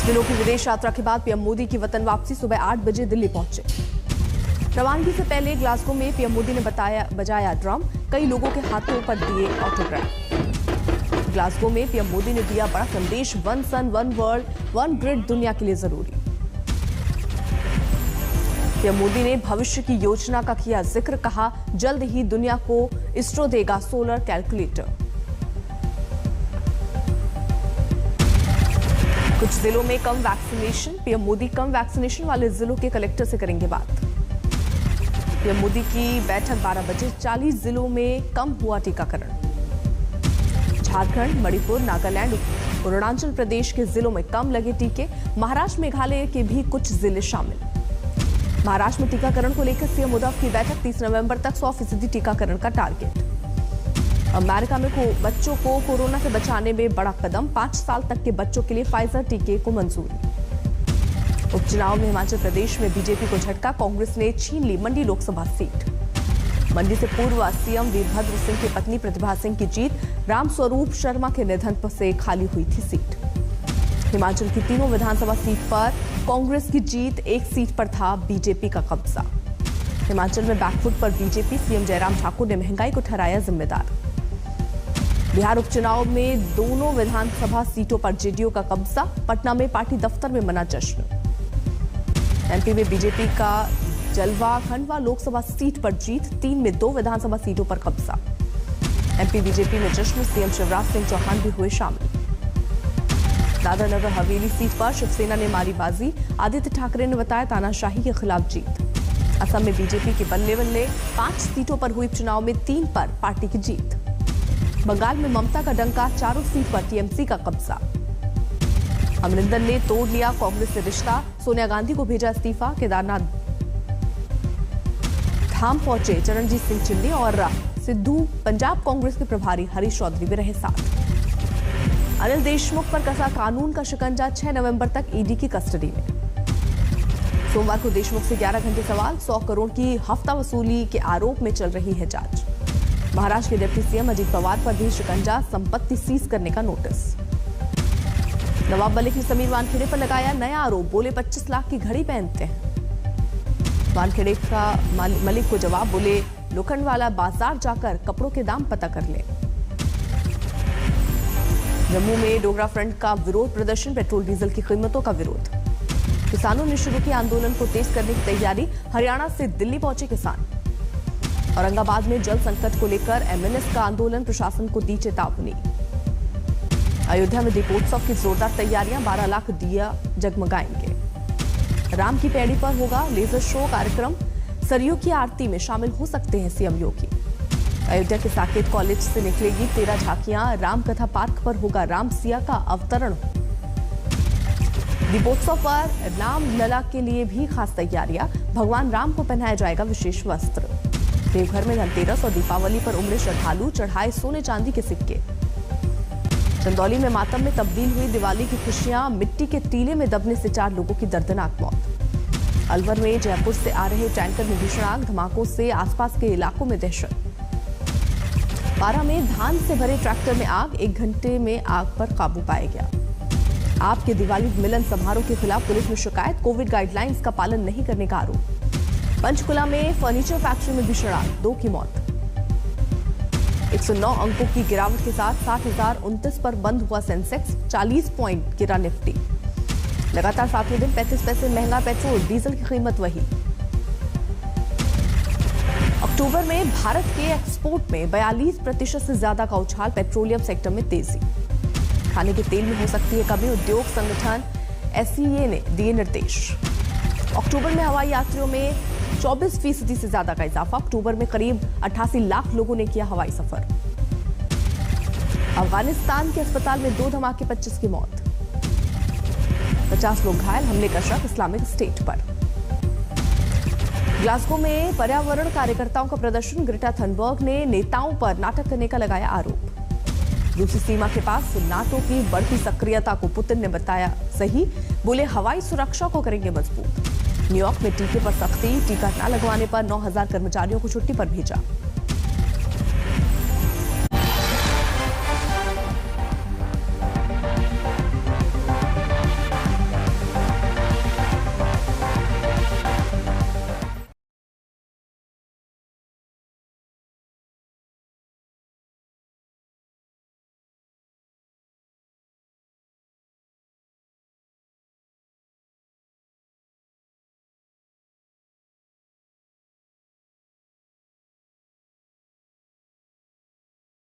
कुछ दिनों की विदेश यात्रा के बाद पीएम मोदी की वतन वापसी सुबह 8 बजे दिल्ली पहुंचे। रवानगी से पहले ग्लासगो में पीएम मोदी ने बजाया ड्रम, कई लोगों के हाथों पर दिए ऑटोग्राफ। ग्लासगो में पीएम मोदी ने दिया बड़ा संदेश, one sun one world one grid दुनिया के लिए जरूरी। पीएम मोदी ने भविष्य की योजना का किया जिक्र, कहा जल्द ही दुनिया को इसरो देगा सोलर कैलकुलेटर। कुछ जिलों में कम वैक्सीनेशन, पीएम मोदी कम वैक्सीनेशन वाले जिलों के कलेक्टर से करेंगे बात। पीएम मोदी की बैठक 12 बजे, 40 जिलों में कम हुआ टीकाकरण। झारखंड, मणिपुर, नागालैंड, अरुणाचल प्रदेश के जिलों में कम लगे टीके, महाराष्ट्र, मेघालय के भी कुछ जिले शामिल। महाराष्ट्र में टीकाकरण को लेकर सीएम उद्धव की बैठक, 30 नवंबर तक 100% टीकाकरण का टारगेट। अमेरिका में बच्चों को कोरोना से बचाने में बड़ा कदम, 5 साल तक के बच्चों के लिए फाइजर टीके को मंजूरी। उपचुनाव में हिमाचल प्रदेश में बीजेपी को झटका, कांग्रेस ने छीन ली मंडी लोकसभा सीट। मंडी से पूर्व सीएम वीरभद्र सिंह की पत्नी प्रतिभा सिंह की जीत, रामस्वरूप शर्मा के निधन से खाली हुई थी सीट। हिमाचल की तीनों विधानसभा सीट पर कांग्रेस की जीत, एक सीट पर था बीजेपी का कब्जा। हिमाचल में बैकफुट पर बीजेपी, सीएम जयराम ठाकुर ने महंगाई को ठहराया जिम्मेदार। बिहार उपचुनाव में दोनों विधानसभा सीटों पर जेडीयू का कब्जा, पटना में पार्टी दफ्तर में मना जश्न। एमपी में बीजेपी का जलवा, खंडवा लोकसभा सीट पर जीत, 3 में 2 विधानसभा सीटों पर कब्जा। एमपी बीजेपी में जश्न, सीएम शिवराज सिंह चौहान भी हुए शामिल। दादरा नगर हवेली सीट पर शिवसेना ने मारी बाजी, आदित्य ठाकरे ने बताया तानाशाही के खिलाफ जीत। असम में बीजेपी के बल्ले बल्ले, 5 सीटों पर हुई चुनाव में 3 पर पार्टी की जीत। बंगाल में ममता का डंका, 4 सीट पर टीएमसी का कब्जा। अमरिंदर ने तोड़ लिया कांग्रेस से रिश्ता, सोनिया गांधी को भेजा इस्तीफा। केदारनाथ धाम पहुंचे चरणजीत सिंह चिन्नी और सिद्धू। पंजाब कांग्रेस के प्रभारी हरीश चौधरी भी रहे साथ। अनिल देशमुख पर कसा कानून का शिकंजा, 6 नवंबर तक ईडी की कस्टडी में। सोमवार को देशमुख से 11 घंटे सवाल, 100 करोड़ की हफ्ता वसूली के आरोप में चल रही है जांच। महाराष्ट्र के डिप्टी सीएम अजीत पवार पर भी शिकंजा, संपत्ति सीज करने का नोटिस। नवाब मलिक ने समीर वानखेड़े पर लगाया नया आरोप, बोले 25 लाख की घड़ी पहनते हैं। वानखेड़े का मलिक को जवाब, बोले लोखंडवाला बाजार जाकर कपड़ों के दाम पता कर ले। जम्मू में डोगरा फ्रंट का विरोध प्रदर्शन, पेट्रोल डीजल की कीमतों का विरोध। किसानों ने शुरू किया आंदोलन को तेज करने की तैयारी, हरियाणा से दिल्ली पहुंचे किसान। औरंगाबाद में जल संकट को लेकर एमएनएस का आंदोलन, प्रशासन को दी चेतावनी। अयोध्या में दीपोत्सव की जोरदार तैयारियां, 12 लाख दिया जगमगाएंगे। राम की पैड़ी पर होगा लेजर शो कार्यक्रम, सरयू की आरती में शामिल हो सकते हैं सीएम योगी। अयोध्या के साकेत कॉलेज से निकलेगी 13 झांकियां, रामकथा पार्क पर होगा राम सिया का अवतरण। दीपोत्सव पर राम लला के लिए भी खास तैयारियां, भगवान राम को पहनाया जाएगा विशेष वस्त्र। देवघर में धनतेरस और दीपावली पर उमड़े श्रद्धालु, चढ़ाए सोने चांदी के सिक्के। चंदौली में मातम में तब्दील हुई दिवाली की खुशियां, मिट्टी के टीले में दबने से 4 लोगों की दर्दनाक मौत। अलवर में जयपुर से आ रहे टैंकर में भीषण आग, धमाकों से आसपास के इलाकों में दहशत। बारां में धान से भरे ट्रैक्टर में आग, 1 घंटे में आग पर काबू पाया गया। आपके दिवाली मिलन समारोह के खिलाफ पुलिस में शिकायत, कोविड गाइडलाइंस का पालन नहीं करने का आरोप। पंचकुला में फर्नीचर फैक्ट्री में भीषण आग, 2 की मौत। 109 अंकों की गिरावट के साथ 60,029 पर बंद हुआ सेंसेक्स, 40 पॉइंट गिरा निफ्टी। लगातार 7वें दिन 35 पैसे महंगा पेट्रोल, डीजल की कीमत वही। अक्टूबर में भारत के एक्सपोर्ट में 42% से ज्यादा का उछाल, पेट्रोलियम सेक्टर में तेजी। खाने के तेल में हो सकती है कमी, उद्योग संगठन एससीए ने दिए निर्देश। अक्टूबर में हवाई यात्रियों में 24% से ज्यादा का इजाफा, अक्टूबर में करीब 88 लाख लोगों ने किया हवाई सफर। अफगानिस्तान के अस्पताल में 2 धमाके, 25 की मौत, 50 लोग घायल, हमले का शक इस्लामिक स्टेट पर। ग्लासगो में पर्यावरण कार्यकर्ताओं का प्रदर्शन, ग्रेटा थनबर्ग ने नेताओं पर नाटक करने का लगाया आरोप। रूसी सीमा के पास नाटो की बढ़ती सक्रियता को पुतिन ने बताया सही, बोले हवाई सुरक्षा को करेंगे मजबूत। न्यूयॉर्क में टीके पर सख्ती, टीका न लगवाने पर 9,000 कर्मचारियों को छुट्टी पर भेजा।